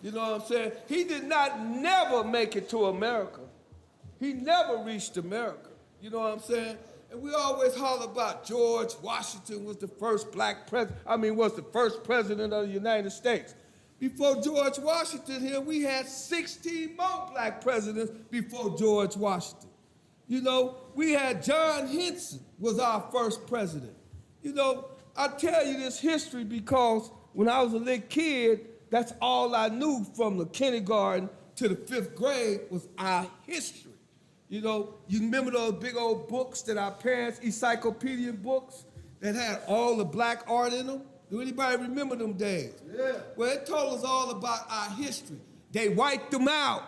You know what I'm saying? He did not never make it to America. He never reached America. You know what I'm saying? And we always holler about George Washington was the first black president, was the first president of the United States. Before George Washington here, we had 16 more black presidents before George Washington. You know, we had John Henson was our first president. You know, I tell you this history because when I was a little kid, that's all I knew from the kindergarten to the 5th grade was our history. You know, you remember those big old books that our parents, encyclopedia books, that had all the black art in them? Do anybody remember them days? Yeah. Well, it told us all about our history. They wiped them out.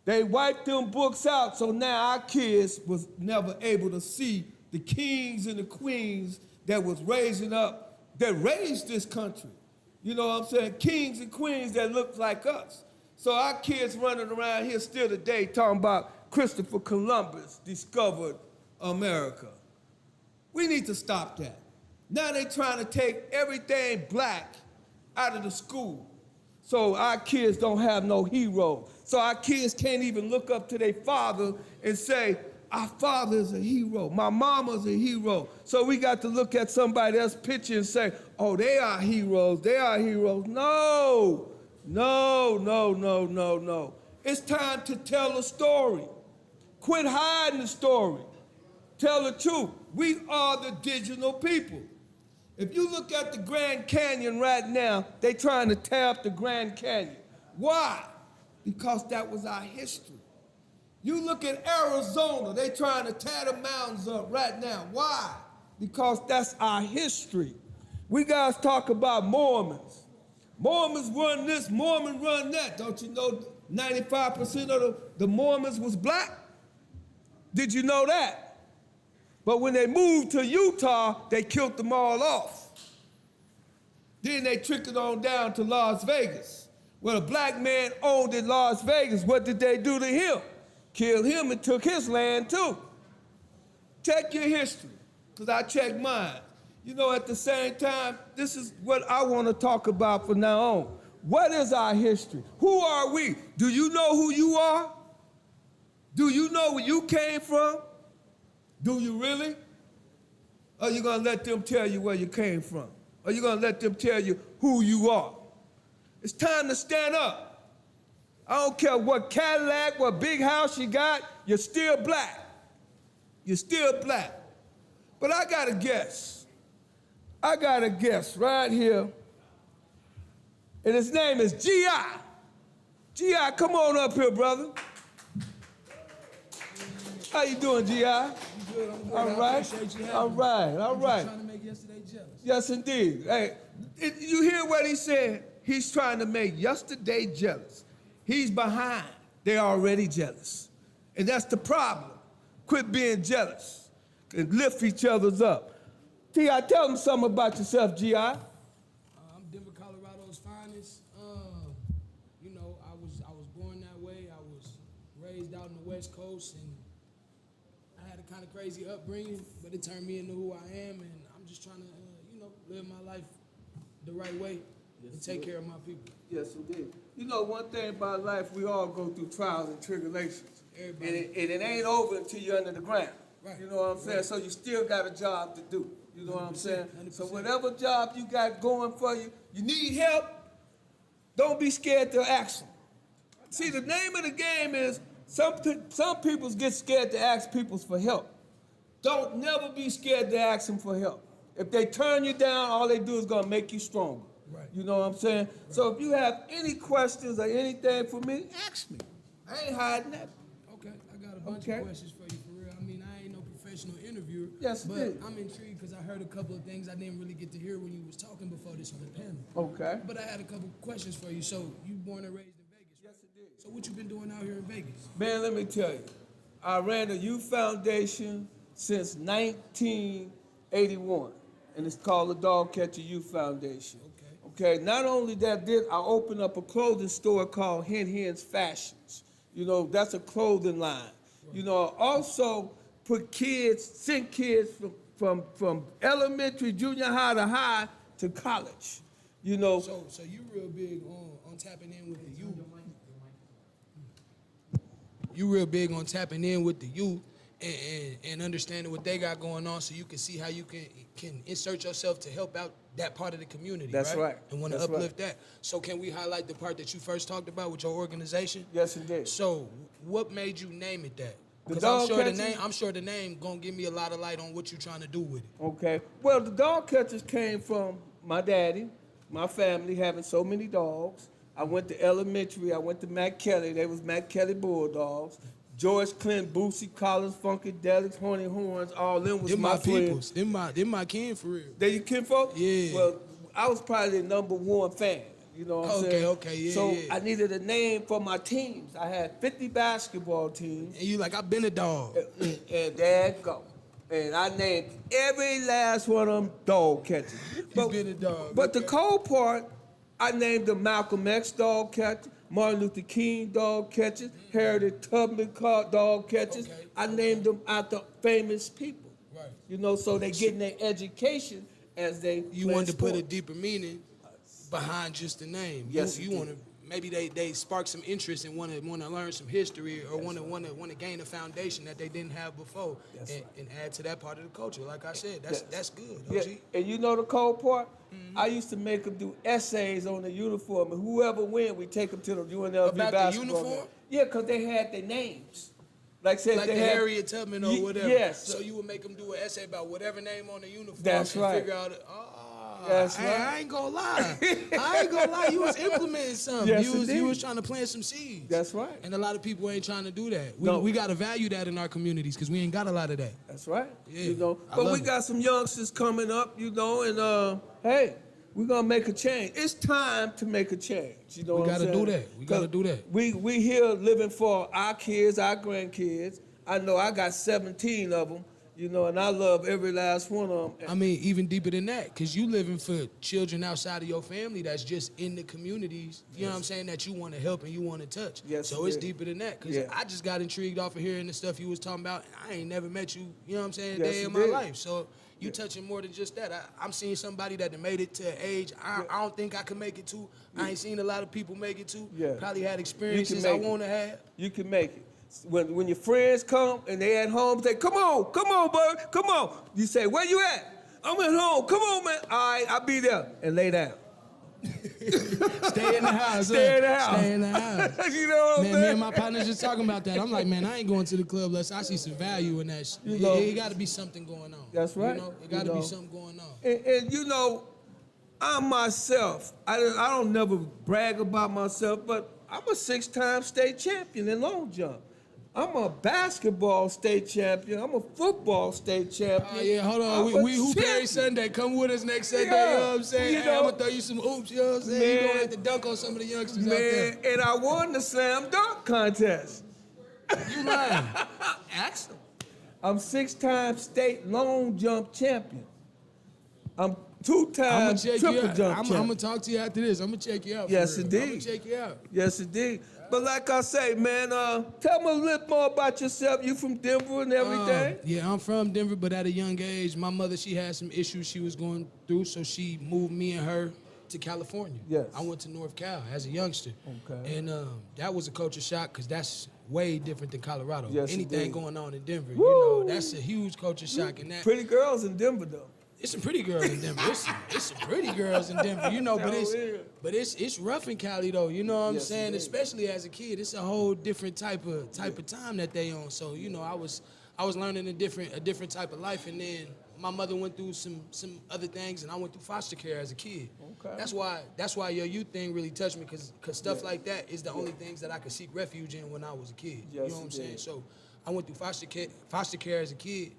They wiped them books out, so now our kids was never able to see the kings and the queens that was raising up, that raised this country. You know what I'm saying? Kings and queens that looked like us. So our kids running around here still today talking about Christopher Columbus discovered America. We need to stop that. Now they're trying to take everything black out of the school. So our kids don't have no hero. So our kids can't even look up to their father and say, our father is a hero, my mama's a hero. So we got to look at somebody else's picture and say, oh, they are heroes, they are heroes. No, no, no, no, no, no. It's time to tell a story. Quit hiding the story. Tell the truth. We are the digital people. If you look at the Grand Canyon right now, they trying to tear up the Grand Canyon. Why? Because that was our history. You look at Arizona, they trying to tear the mountains up right now. Why? Because that's our history. We guys talk about Mormons. Mormons run this, Mormons run that. Don't you know 95% of the Mormons was black? Did you know that? But when they moved to Utah, they killed them all off. Then they trickled on down to Las Vegas. When a black man owned in Las Vegas, what did they do to him? Killed him and took his land too. Check your history, because I checked mine. You know, at the same time, this is what I want to talk about from now on. What is our history? Who are we? Do you know who you are? Do you know where you came from? Do you really? Or are you going to let them tell you where you came from? Or are you going to let them tell you who you are? It's time to stand up. I don't care what Cadillac, what big house you got, you're still black. You're still black. But I got a guess. I got a guess right here. And his name is G.I. G.I., come on up here, brother. How you doing, G.I.? I'm good. All right. I appreciate you having All right. me. All right. I'm trying to make yesterday jealous. Yes, indeed. Hey, you hear what he said? He's trying to make yesterday jealous. He's behind. They're already jealous. And that's the problem. Quit being jealous and lift each other's up. T.I., tell them something about yourself, G.I. I'm Denver, Colorado's finest. You know, I was born that way. I was raised out in the West Coast, and I had a kind of crazy upbringing, but it turned me into who I am, and I'm just trying to, live my life the right way and take care of my people. Yes, indeed. You know, one thing about life, we all go through trials and tribulations. And it ain't over until you're under the ground. Right. You know what I'm saying? Right. So you still got a job to do. You know what I'm saying? 100%. So whatever job you got going for you, you need help, don't be scared to ask them. See, the name of the game is some people get scared to ask people for help. Don't never be scared to ask them for help. If they turn you down, all they do is gonna make you stronger. Right. You know what I'm saying? Right. So if you have any questions or anything for me, ask me. I ain't hiding that. Okay, I got a bunch of questions for you, for real. I mean, I ain't no professional interviewer. Yes, but indeed. I'm intrigued because I heard a couple of things I didn't really get to hear when you was talking before this on the panel. Okay. But I had a couple questions for you. So you born and raised in Vegas, right? Yes, indeed. So what you been doing out here in Vegas? Man, let me tell you, I ran the youth foundation since 1981, and it's called the Dog Catcher Youth Foundation. Okay, not only that, I opened up a clothing store called Hen's Fashions. You know, that's a clothing line. Right. You know, also send kids from elementary, junior high to college. You know. So you real big on on tapping in with the youth. You real big on tapping in with the youth and understanding what they got going on, so you can see how you can insert yourself to help out that part of the community. That's right. And want to That's uplift that. So can we highlight the part that you first talked about with your organization? Yes, indeed. So what made you name it that? The Because dog catchers? I'm sure the name gonna give me a lot of light on what you're trying to do with it. Okay. Well, the dog catchers came from my daddy, my family having so many dogs. I went to elementary. I went to Matt Kelly. They was Matt Kelly Bulldogs. George Clint, Boosie, Collins, Funkadelics, Horny Horns, all them was Them my my friends. peoples. Them my kin for real. They your kinfolk? Yeah. Well, I was probably the #1 fan. You know what I'm saying? Okay, yeah, So yeah. I needed a name for my teams. I had 50 basketball teams. And you like, I've been a dog. And there it go. And I named every last one of them dog catchers. been a dog, But the okay. cold part, I named them Malcolm X dog catcher, Martin Luther King dog catchers, Harriet Tubman dog catchers. Okay. I named them after famous people. Right. You know, so they getting their education as they You play wanted to put a sports. deeper meaning behind just the name. Yes, you indeed. want to maybe they spark some interest and want to learn some history or want to gain a foundation that they didn't have before That's and add to that part of the culture. Like I said, that's good. Yeah, OG. and you know the cold part? I used to make them do essays on the uniform, and whoever win, we take them to the UNLV About the basketball uniform? game. Yeah, because they had their names. Like say Like they the had, Harriet Tubman or whatever. Yes. So you would make them do an essay about whatever name on the uniform. That's and right. Figure out. That's Hey, right. I ain't gonna lie. I ain't gonna lie. You was implementing something. Yes, you indeed. was trying to plant some seeds. That's right. And a lot of people ain't trying to do that. No. We gotta value that in our communities because we ain't got a lot of that. That's right. Yeah, You know, I but love we it. got some youngsters coming up, you know, and hey, we're gonna make a change. It's time to make a change. You know We what I'm gotta saying? do that. We gotta 'Cause do that. We here living for our kids, our grandkids. I know I got 17 of them, you know, and I love every last one of them. I mean, even deeper than that, because you living for children outside of your family that's just in the communities, you know what I'm saying, that you want to help and you want to touch. Yes, so it's yeah. deeper than that, because Yeah. I just got intrigued off of hearing the stuff you was talking about, and I ain't never met you, you know what I'm saying, a Yes, day you in my did. life. So you touching more than just that. I'm seeing somebody that done made it to an age I don't think I can make it to. I ain't seen a lot of people make it to. Yeah. Probably had experiences I make it. want to have. You can make it. When your friends come and they at home, say, come on, bud, come on. You say, where you at? I'm at home. Come on, man. All right, I'll be there. And lay down. Stay in the house. Stay in the house. Stay in the house. You know what I'm Man, saying? me and my partners just talking about that. I'm like, man, I ain't going to the club unless I see some value in that. You know. It got to be something going on. That's right. You know, it got to You be know. something going on. And you know, I myself, I don't never brag about myself, but I'm a 6-time state champion in long jump. I'm a basketball state champion. I'm a football state champion. Oh, yeah, hold on. I'm a We hoop every champion. Sunday. Come with us next Sunday, Yeah. you know what I'm saying? You Hey, know. I'm going to throw you some hoops, you know what I'm saying? You're going to Man. have to dunk on some of the youngsters out Man, there. and I won the slam dunk contest. You lying. Ask them. I'm 6-time state long jump champion. I'm 2-time I'm going to check you triple out. jump I'm champion. going to talk to you after this. I'm going to check you out. for Yes, real. indeed. I'm going to check you out. Yes, indeed. But like I say, man, tell me a little more about yourself. You from Denver and everything? Yeah, I'm from Denver, but at a young age, my mother, she had some issues she was going through, so she moved me and her to California. Yes. I went to North Cal as a youngster. Okay. And that was a culture shock because that's way different than Colorado. Yes, Anything indeed. going on in Denver, Woo! you know, that's a huge culture shock. And that Pretty girls in Denver, though. it's some pretty girls in Denver. It's some pretty girls in Denver, you know. But Oh, yeah. it's rough in Cali though. You know what I'm Yes, saying? indeed. Especially as a kid, it's a whole different type of time that they on. So you know, I was learning a different type of life, and then my mother went through some other things, and I went through foster care as a kid. Okay. That's why your youth thing really touched me, cause stuff like that is the only things that I could seek refuge in when I was a kid. You know Yes, what I'm indeed. saying? So I went through foster care as a kid.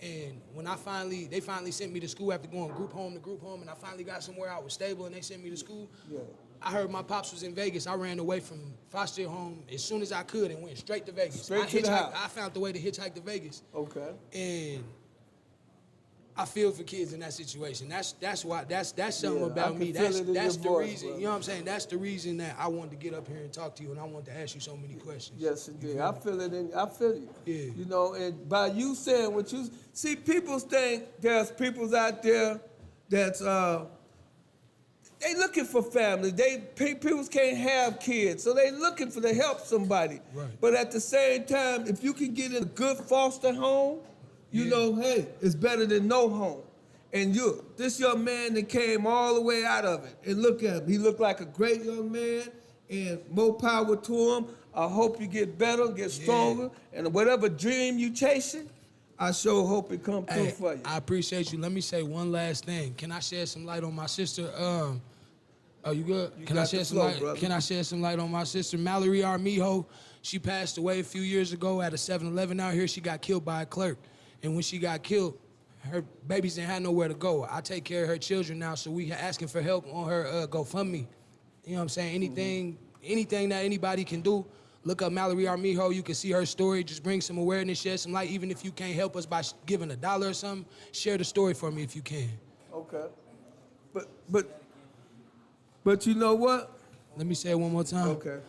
And when they finally sent me to school after going group home to group home, and I finally got somewhere I was stable, and they sent me to school. Yeah. I heard my pops was in Vegas. I ran away from foster home as soon as I could and went straight to Vegas. Straight to the house. I found the way to hitchhike to Vegas, Okay. and I feel for kids in that situation. That's why that's something Yeah, I about can me. feel That's it in that's your the voice, reason. brother. You know what I'm saying? That's the reason that I wanted to get up here and talk to you, and I wanted to ask you so many questions. Yes, indeed. I feel it. I feel you. Yeah. You know, and by you saying what you see, people think there's peoples out there that's they looking for family. People can't have kids, so they looking for to help somebody. Right. But at the same time, if you can get in a good foster home, you know, hey, it's better than no home. And this young man that came all the way out of it, and look at him. He looked like a great young man, and more power to him. I hope you get better, get stronger, and whatever dream you chasing, I sure hope it come through for you. I appreciate you. Let me say one last thing. Can I shed some light on my sister? Oh, you good? Can I shed some light? Brother. Can I shed some light on my sister, Mallory Armijo? She passed away a few years ago at a 7-Eleven out here. She got killed by a clerk, and when she got killed, her babies didn't have nowhere to go. I take care of her children now, so we asking for help on her GoFundMe. You know what I'm saying? Anything that anybody can do. Look up Mallory Armijo. You can see her story. Just bring some awareness, shed some light. Even if you can't help us by giving $1 or something, share the story for me if you can. Okay. But you know what? Let me say it one more time. Okay.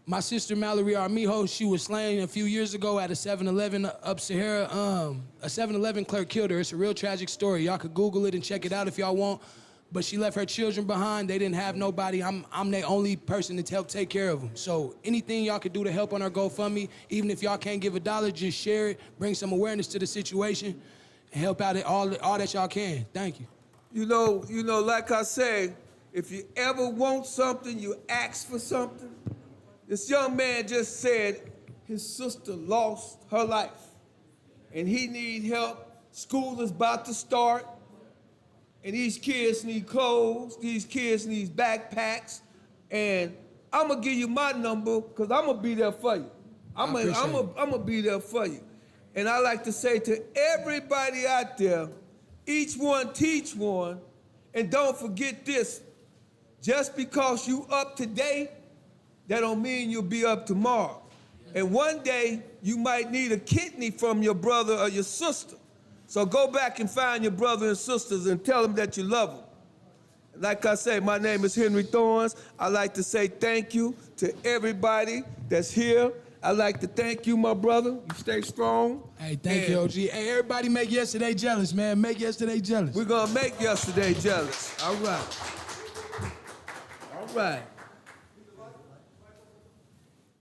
My sister Mallory Armijo, she was slain a few years ago at a 7-Eleven up Sahara. A 7-Eleven clerk killed her. It's a real tragic story. Y'all could Google it and check it out if y'all want. But she left her children behind. They didn't have nobody. I'm the only person to help take care of them. So anything y'all could do to help on her GoFundMe, even if y'all can't give $1, just share it, bring some awareness to the situation, and help out at all that y'all can. Thank you. You know, like I say, if you ever want something, you ask for something. This young man just said his sister lost her life, and he need help. School is about to start. And these kids need clothes, these kids need backpacks, and I'm gonna give you my number because I'm gonna be there for you. I'm gonna be there for you. And I like to say to everybody out there, each one teach one, and don't forget this, just because you up today, that don't mean you'll be up tomorrow. And one day, you might need a kidney from your brother or your sister. So go back and find your brothers and sisters and tell them that you love them. Like I say, my name is Henry Thorns. I like to say thank you to everybody that's here. I like to thank you, my brother. You stay strong. Hey, thank you, OG. Hey, everybody make yesterday jealous, man. Make yesterday jealous. We're gonna make yesterday jealous. All right. All right.